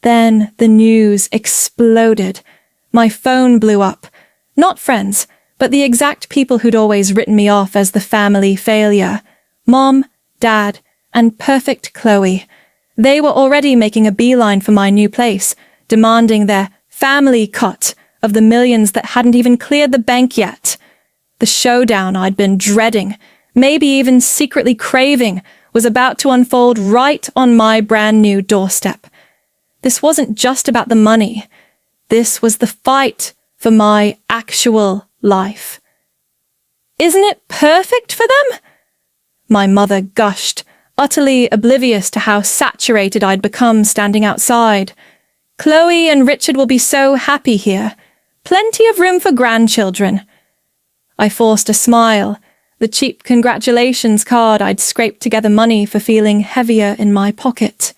Then the news exploded. My phone blew up. Not friends, but the exact people who'd always written me off as the family failure. Mom, Dad, and perfect Chloe. They were already making a beeline for my new place, demanding their family cut of the millions that hadn't even cleared the bank yet. The showdown I'd been dreading, maybe even secretly craving, was about to unfold right on my brand new doorstep. This wasn't just about the money. This was the fight for my actual life. "Isn't it perfect for them?" My mother gushed, utterly oblivious to how saturated I'd become standing outside. "Chloe and Richard will be so happy here. Plenty of room for grandchildren." I forced a smile, the cheap congratulations card I'd scraped together money for feeling heavier in my pocket.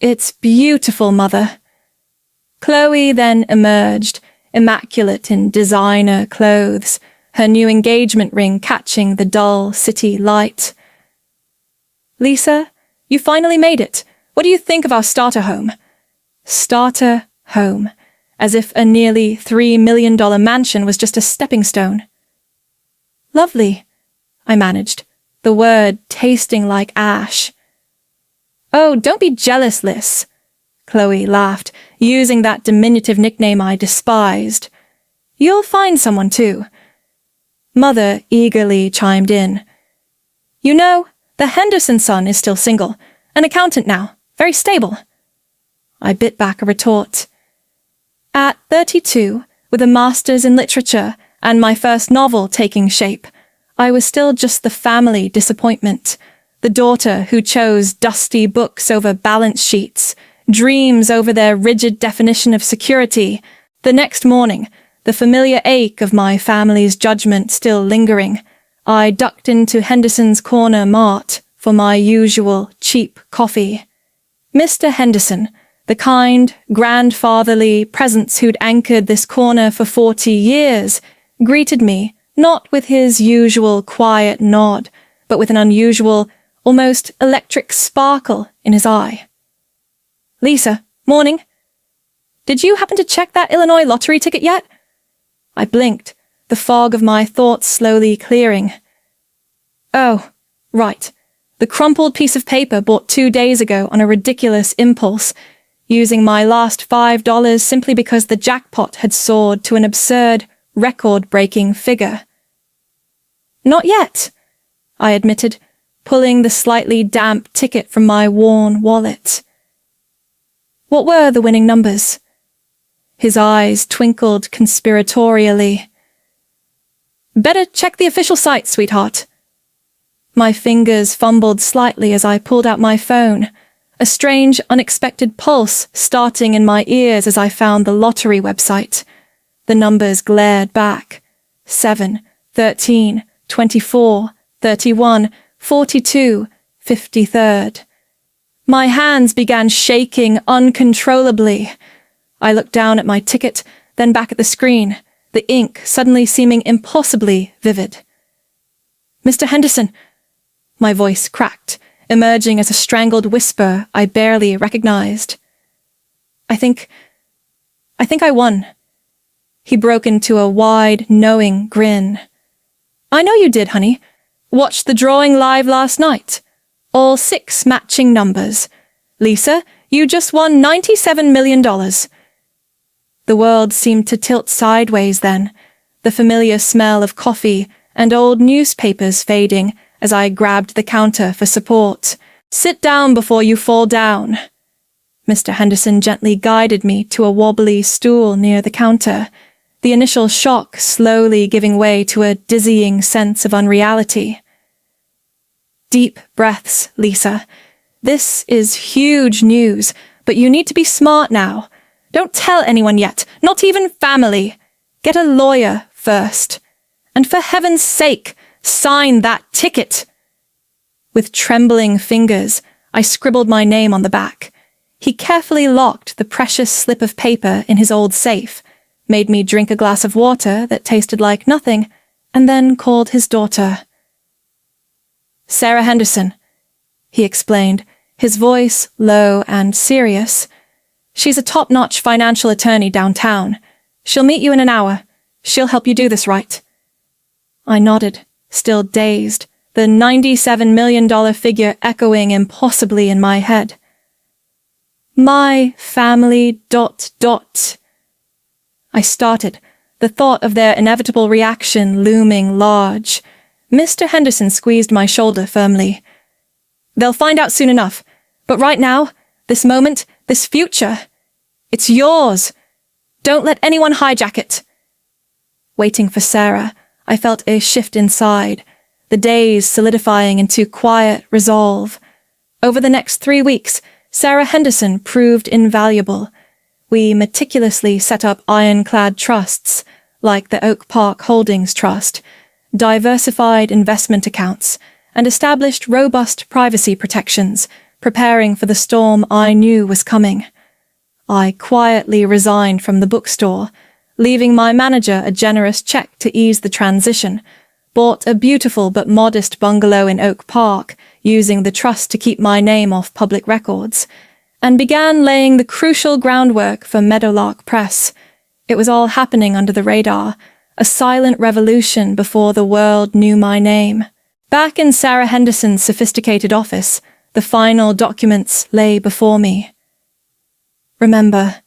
"It's beautiful, Mother." Chloe then emerged, immaculate in designer clothes, her new engagement ring catching the dull city light. "Lisa, you finally made it. What do you think of our starter home?" Starter home, as if a nearly $3 million mansion was just a stepping stone. "Lovely," I managed, the word tasting like ash. "Oh, don't be jealous, Liz," Chloe laughed, using that diminutive nickname I despised. "You'll find someone too." Mother eagerly chimed in. "You know, the Henderson son is still single, an accountant now, very stable." I bit back a retort. At 32, with a master's in literature and my first novel taking shape, I was still just the family disappointment, the daughter who chose dusty books over balance sheets, dreams over their rigid definition of security. The next morning, the familiar ache of my family's judgment still lingering, I ducked into Henderson's Corner Mart for my usual cheap coffee. Mr. Henderson, the kind, grandfatherly presence who'd anchored this corner for 40 years, greeted me not with his usual quiet nod, but with an unusual, almost electric sparkle in his eye. "Lisa, morning. Did you happen to check that Illinois lottery ticket yet?" I blinked, the fog of my thoughts slowly clearing. "Oh, right. The crumpled piece of paper bought 2 days ago on a ridiculous impulse, using my last $5 simply because the jackpot had soared to an absurd, record-breaking figure." "Not yet," I admitted, pulling the slightly damp ticket from my worn wallet. "What were the winning numbers?" His eyes twinkled conspiratorially. "Better check the official site, sweetheart." My fingers fumbled slightly as I pulled out my phone, a strange, unexpected pulse starting in my ears as I found the lottery website. The numbers glared back. 7, 13, 24, 31, 42, 53rd. My hands began shaking uncontrollably. I looked down at my ticket, then back at the screen, the ink suddenly seeming impossibly vivid. "Mr. Henderson," my voice cracked, emerging as a strangled whisper I barely recognized. I think I won." He broke into a wide, knowing grin. "I know you did, honey. Watched the drawing live last night. All 6 matching numbers. Lisa, you just won $97 million. The world seemed to tilt sideways then, the familiar smell of coffee and old newspapers fading as I grabbed the counter for support. "Sit down before you fall down." Mr. Henderson gently guided me to a wobbly stool near the counter, the initial shock slowly giving way to a dizzying sense of unreality. "Deep breaths, Lisa. This is huge news, but you need to be smart now. Don't tell anyone yet, not even family. Get a lawyer first. And for heaven's sake, sign that ticket." With trembling fingers, I scribbled my name on the back. He carefully locked the precious slip of paper in his old safe, made me drink a glass of water that tasted like nothing, and then called his daughter. "Sarah Henderson," he explained, his voice low and serious. She's a top-notch financial attorney downtown. She'll meet you in an hour. She'll help you do this right." I nodded, still dazed, the $97 million figure echoing impossibly in my head. "My family ... I started, the thought of their inevitable reaction looming large. Mr. Henderson squeezed my shoulder firmly. "They'll find out soon enough. But right now, this moment, this future, it's yours. Don't let anyone hijack it." Waiting for Sarah, I felt a shift inside, the days solidifying into quiet resolve. Over the next 3 weeks, Sarah Henderson proved invaluable. We meticulously set up ironclad trusts, like the Oak Park Holdings Trust, diversified investment accounts, and established robust privacy protections, preparing for the storm I knew was coming. I quietly resigned from the bookstore, leaving my manager a generous check to ease the transition, bought a beautiful but modest bungalow in Oak Park, using the trust to keep my name off public records, and began laying the crucial groundwork for Meadowlark Press. It was all happening under the radar, a silent revolution before the world knew my name. Back in Sarah Henderson's sophisticated office, the final documents lay before me. "Remember,"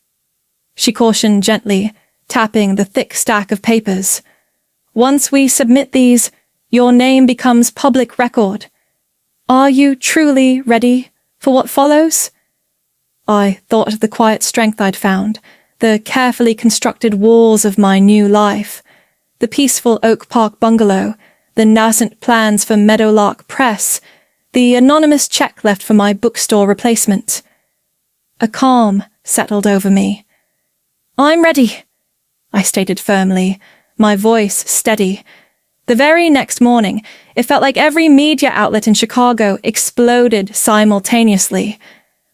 she cautioned gently, tapping the thick stack of papers. "Once we submit these, your name becomes public record. Are you truly ready for what follows?" I thought of the quiet strength I'd found, the carefully constructed walls of my new life, the peaceful Oak Park bungalow, the nascent plans for Meadowlark Press, the anonymous check left for my bookstore replacement. A calm settled over me. "I'm ready," I stated firmly, my voice steady. The very next morning, it felt like every media outlet in Chicago exploded simultaneously.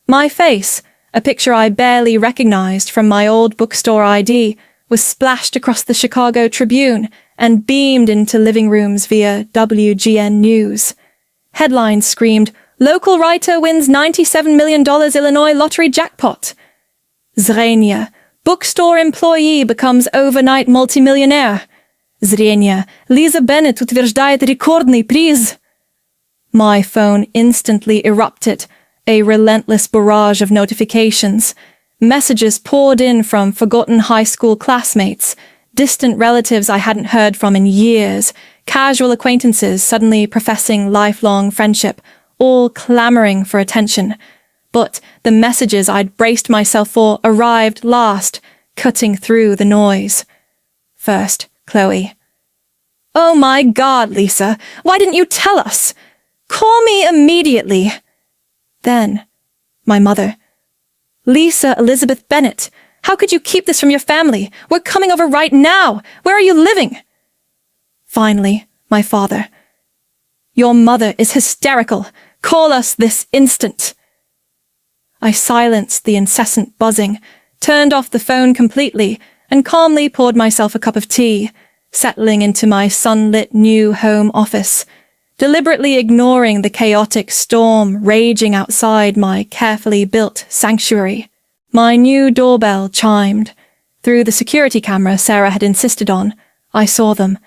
My face, a picture I barely recognized from my old bookstore ID, was splashed across the Chicago Tribune and beamed into living rooms via WGN News. Headlines screamed, "Local writer wins $97 million Illinois lottery jackpot." Zrenia, bookstore employee becomes overnight multimillionaire. Zrenia, Lisa Bennett утверждает рекордный приз. My phone instantly erupted, a relentless barrage of notifications. Messages poured in from forgotten high school classmates, distant relatives I hadn't heard from in years, casual acquaintances suddenly professing lifelong friendship, all clamoring for attention. But the messages I'd braced myself for arrived last, cutting through the noise. First, Chloe. "Oh my God, Lisa, why didn't you tell us? Call me immediately." Then, my mother. "Lisa Elizabeth Bennett, how could you keep this from your family? We're coming over right now. Where are you living?" Finally, my father. "Your mother is hysterical. Call us this instant." I silenced the incessant buzzing, turned off the phone completely, and calmly poured myself a cup of tea, settling into my sunlit new home office, deliberately ignoring the chaotic storm raging outside my carefully built sanctuary. My new doorbell chimed. Through the security camera Sarah had insisted on, I saw them,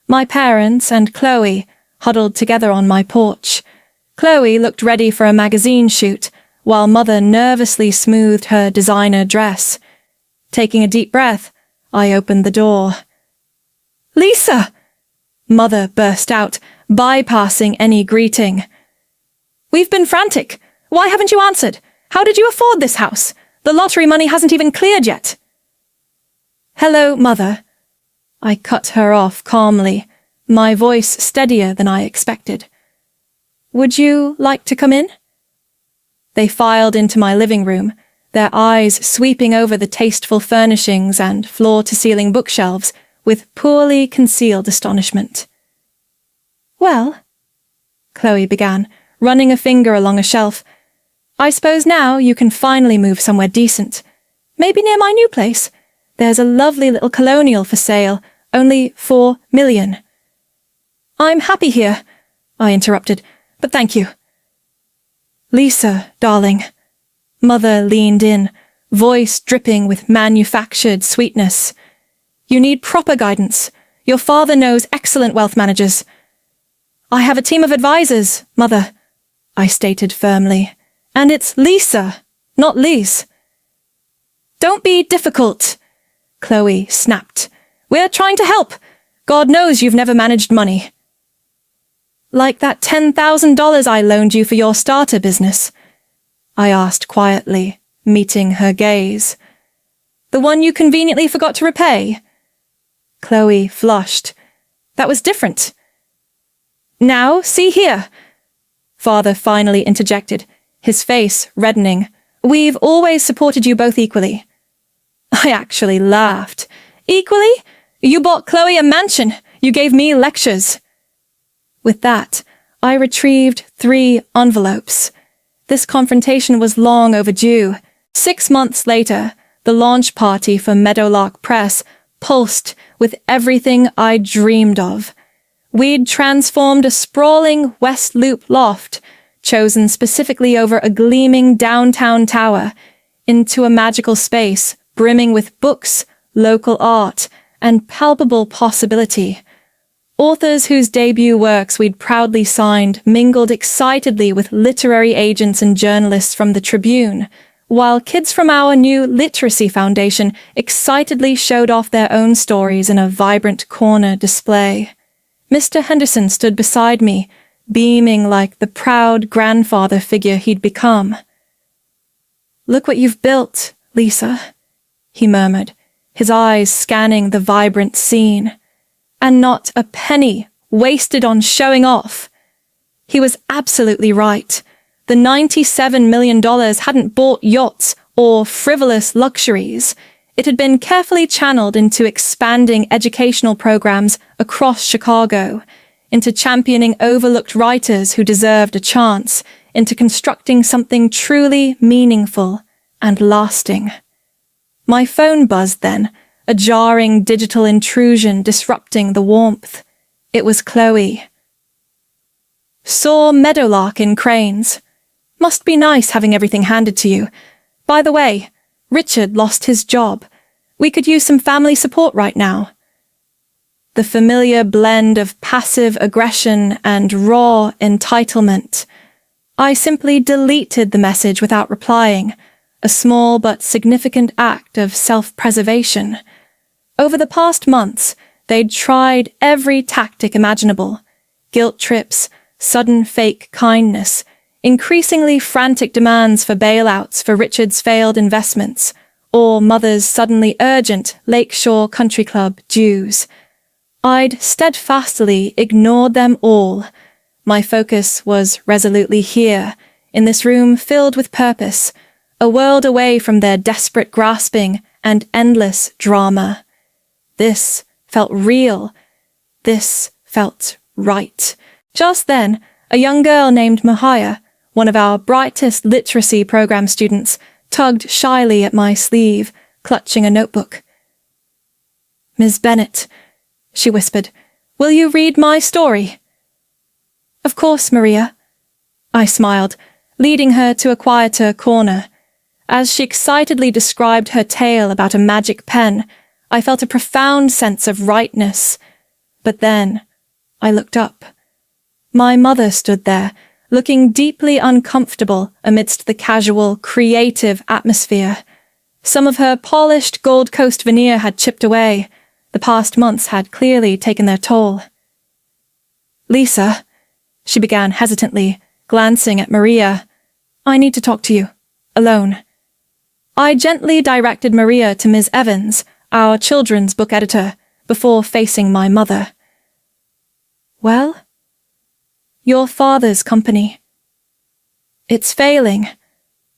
my parents and Chloe, huddled together on my porch. Chloe looked ready for a magazine shoot, while Mother nervously smoothed her designer dress. Taking a deep breath, I opened the door. "Lisa!" Mother burst out, bypassing any greeting. "We've been frantic. Why haven't you answered? How did you afford this house? The lottery money hasn't even cleared yet." "Hello, Mother." I cut her off calmly, my voice steadier than I expected. "Would you like to come in?" They filed into my living room, their eyes sweeping over the tasteful furnishings and floor-to-ceiling bookshelves with poorly concealed astonishment. "Well," Chloe began, running a finger along a shelf, "I suppose now you can finally move somewhere decent. Maybe near my new place. There's a lovely little colonial for sale, only $4 million. "I'm happy here," I interrupted, "but thank you." "Lisa, darling." Mother leaned in, voice dripping with manufactured sweetness. "You need proper guidance. Your father knows excellent wealth managers." "I have a team of advisors, Mother," I stated firmly. "And it's Lisa, not Liz." "Don't be difficult," Chloe snapped. "We're trying to help. God knows you've never managed money." "Like that $10,000 I loaned you for your starter business?" I asked quietly, meeting her gaze. "The one you conveniently forgot to repay?" Chloe flushed. "That was different." "Now, see here," Father finally interjected, his face reddening. "We've always supported you both equally." I actually laughed. "Equally? You bought Chloe a mansion. You gave me lectures." With that, I retrieved 3 envelopes. This confrontation was long overdue. 6 months later, the launch party for Meadowlark Press pulsed with everything I dreamed of. We'd transformed a sprawling West Loop loft, chosen specifically over a gleaming downtown tower, into a magical space brimming with books, local art, and palpable possibility. Authors whose debut works we'd proudly signed mingled excitedly with literary agents and journalists from the Tribune, while kids from our new Literacy Foundation excitedly showed off their own stories in a vibrant corner display. Mr. Henderson stood beside me, beaming like the proud grandfather figure he'd become. "Look what you've built, Lisa," he murmured, his eyes scanning the vibrant scene. "And not a penny wasted on showing off." He was absolutely right. The $97 million hadn't bought yachts or frivolous luxuries. It had been carefully channeled into expanding educational programs across Chicago, into championing overlooked writers who deserved a chance, into constructing something truly meaningful and lasting. My phone buzzed then, a jarring digital intrusion disrupting the warmth. It was Chloe. "Saw Meadowlark in Cranes. Must be nice having everything handed to you. By the way, Richard lost his job. We could use some family support right now." The familiar blend of passive aggression and raw entitlement. I simply deleted the message without replying, a small but significant act of self-preservation. Over the past months, they'd tried every tactic imaginable. Guilt trips, sudden fake kindness, increasingly frantic demands for bailouts for Richard's failed investments, or Mother's suddenly urgent Lakeshore Country Club dues. I'd steadfastly ignored them all. My focus was resolutely here, in this room filled with purpose, a world away from their desperate grasping and endless drama. This felt real. This felt right. Just then, a young girl named Mahaya, one of our brightest literacy program students, tugged shyly at my sleeve, clutching a notebook. "Ms. Bennett," she whispered, "will you read my story?" "Of course, Maria," I smiled, leading her to a quieter corner. As she excitedly described her tale about a magic pen, I felt a profound sense of rightness. But then, I looked up. My mother stood there, looking deeply uncomfortable amidst the casual, creative atmosphere. Some of her polished Gold Coast veneer had chipped away. The past months had clearly taken their toll. "Lisa," she began hesitantly, glancing at Maria, "I need to talk to you. Alone." I gently directed Maria to Ms. Evans, our children's book editor, before facing my mother. "Well?" "Your father's company." "It's failing,"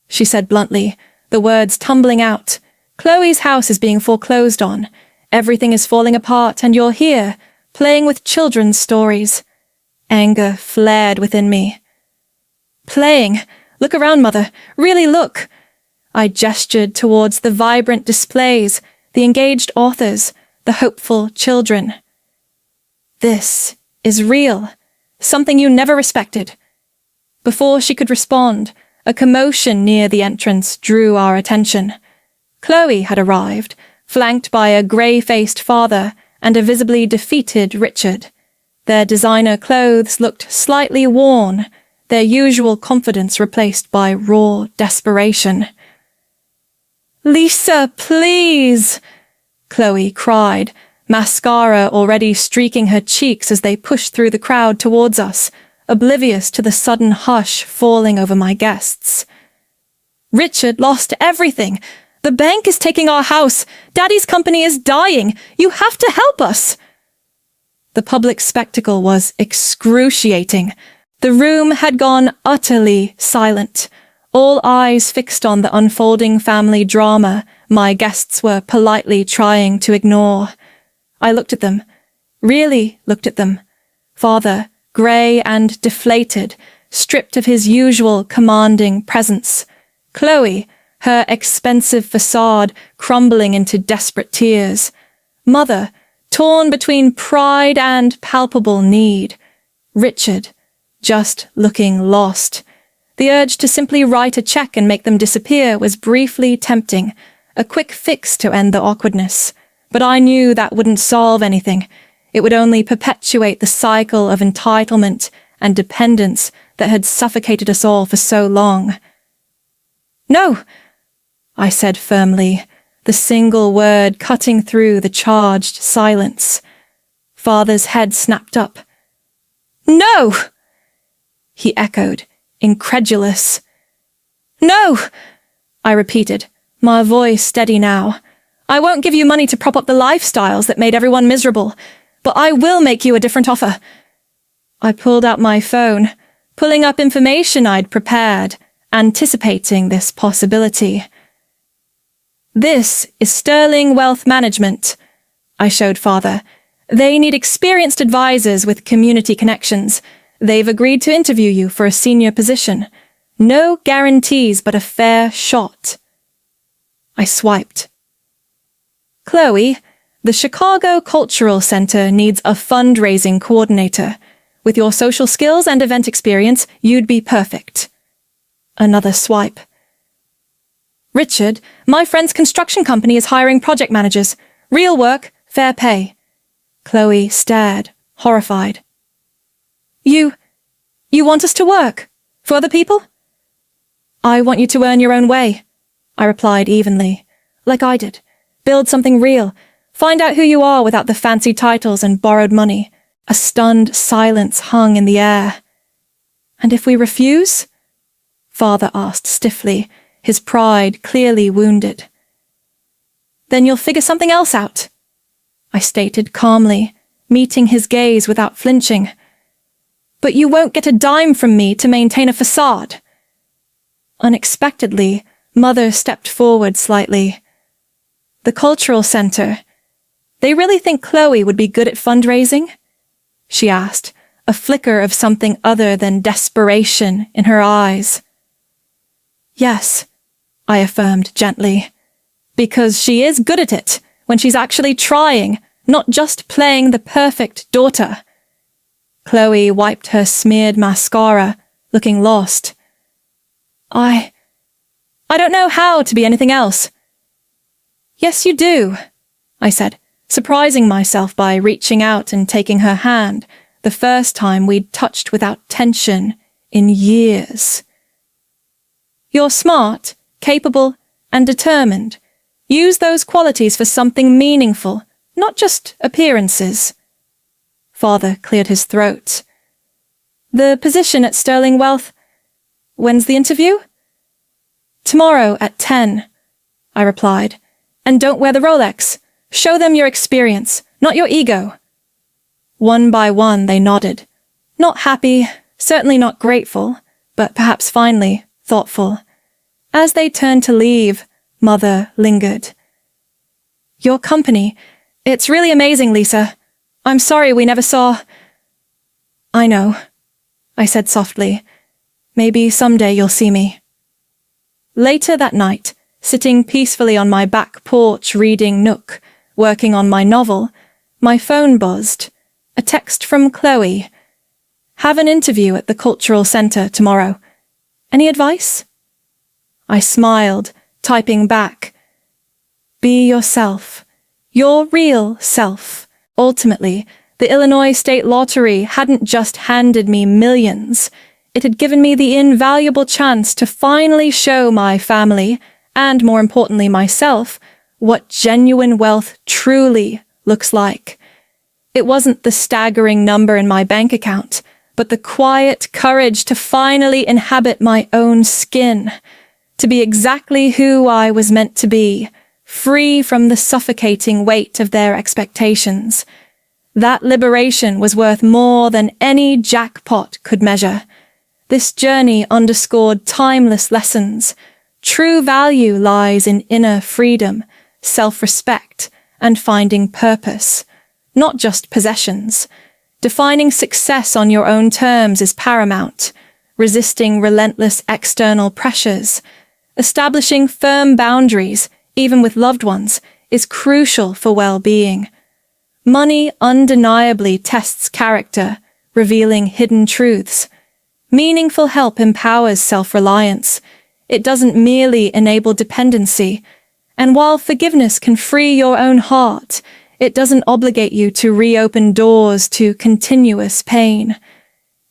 she said bluntly, the words tumbling out. "Chloe's house is being foreclosed on. Everything is falling apart, and you're here, playing with children's stories." Anger flared within me. "Playing? Look around, Mother. Really look." I gestured towards the vibrant displays, the engaged authors, the hopeful children. "This is real. Something you never respected." Before she could respond, a commotion near the entrance drew our attention. Chloe had arrived, flanked by a grey-faced father and a visibly defeated Richard. Their designer clothes looked slightly worn, their usual confidence replaced by raw desperation. "Lisa, please!" Chloe cried, mascara already streaking her cheeks as they pushed through the crowd towards us, oblivious to the sudden hush falling over my guests. "Richard lost everything. The bank is taking our house. Daddy's company is dying. You have to help us." The public spectacle was excruciating. The room had gone utterly silent, all eyes fixed on the unfolding family drama my guests were politely trying to ignore. I looked at them, really looked at them. Father, grey and deflated, stripped of his usual commanding presence. Chloe, her expensive facade crumbling into desperate tears. Mother, torn between pride and palpable need. Richard, just looking lost. The urge to simply write a check and make them disappear was briefly tempting, a quick fix to end the awkwardness. But I knew that wouldn't solve anything. It would only perpetuate the cycle of entitlement and dependence that had suffocated us all for so long. "No," I said firmly, the single word cutting through the charged silence. Father's head snapped up. "No!" he echoed, incredulous. "No!" I repeated, my voice steady now. "I won't give you money to prop up the lifestyles that made everyone miserable, but I will make you a different offer." I pulled out my phone, pulling up information I'd prepared, anticipating this possibility. "This is Sterling Wealth Management," I showed Father. "They need experienced advisors with community connections. They've agreed to interview you for a senior position. No guarantees, but a fair shot." I swiped. "Chloe, the Chicago Cultural Center needs a fundraising coordinator. With your social skills and event experience, you'd be perfect." Another swipe. "Richard, my friend's construction company is hiring project managers. Real work, fair pay." Chloe stared, horrified. You want us to work? For other people?" "I want you to earn your own way," I replied evenly, like I did. "Build something real. Find out who you are without the fancy titles and borrowed money." A stunned silence hung in the air. "And if we refuse?" Father asked stiffly, his pride clearly wounded. "Then you'll figure something else out," I stated calmly, meeting his gaze without flinching. "But you won't get a dime from me to maintain a facade." Unexpectedly, Mother stepped forward slightly. "The cultural center. They really think Chloe would be good at fundraising?" she asked, a flicker of something other than desperation in her eyes. "Yes," I affirmed gently, "because she is good at it when she's actually trying, not just playing the perfect daughter." Chloe wiped her smeared mascara, looking lost. I don't know how to be anything else." "Yes, you do," I said, surprising myself by reaching out and taking her hand, the first time we'd touched without tension in years. "You're smart, capable, and determined. Use those qualities for something meaningful, not just appearances." Father cleared his throat. "The position at Sterling Wealth. When's the interview?" "Tomorrow at 10, I replied. "And don't wear the Rolex. Show them your experience, not your ego." One by one they nodded. Not happy, certainly not grateful, but perhaps finally thoughtful. As they turned to leave, Mother lingered. "Your company. It's really amazing, Lisa. I'm sorry we never saw—" "I know," I said softly. "Maybe someday you'll see me." Later that night, sitting peacefully on my back porch reading Nook, working on my novel, my phone buzzed. A text from Chloe. "Have an interview at the Cultural Center tomorrow. Any advice?" I smiled, typing back. Be yourself. Your real self. Ultimately, the Illinois State Lottery hadn't just handed me millions. It had given me the invaluable chance to finally show my family, and more importantly myself, what genuine wealth truly looks like. It wasn't the staggering number in my bank account, but the quiet courage to finally inhabit my own skin, to be exactly who I was meant to be, free from the suffocating weight of their expectations. That liberation was worth more than any jackpot could measure. This journey underscored timeless lessons. True value lies in inner freedom, self-respect, and finding purpose, not just possessions. Defining success on your own terms is paramount, resisting relentless external pressures. Establishing firm boundaries, even with loved ones, is crucial for well-being. Money undeniably tests character, revealing hidden truths. Meaningful help empowers self-reliance. It doesn't merely enable dependency. And while forgiveness can free your own heart, it doesn't obligate you to reopen doors to continuous pain.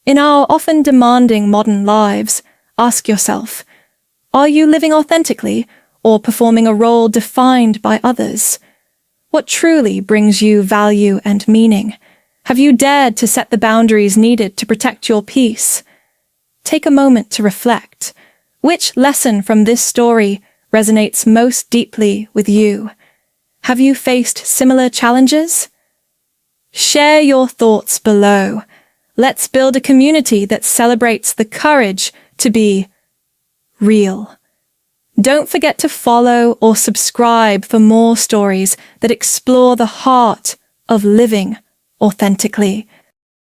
In our often demanding modern lives, ask yourself, are you living authentically or performing a role defined by others? What truly brings you value and meaning? Have you dared to set the boundaries needed to protect your peace? Take a moment to reflect. Which lesson from this story resonates most deeply with you? Have you faced similar challenges? Share your thoughts below. Let's build a community that celebrates the courage to be real. Don't forget to follow or subscribe for more stories that explore the heart of living authentically.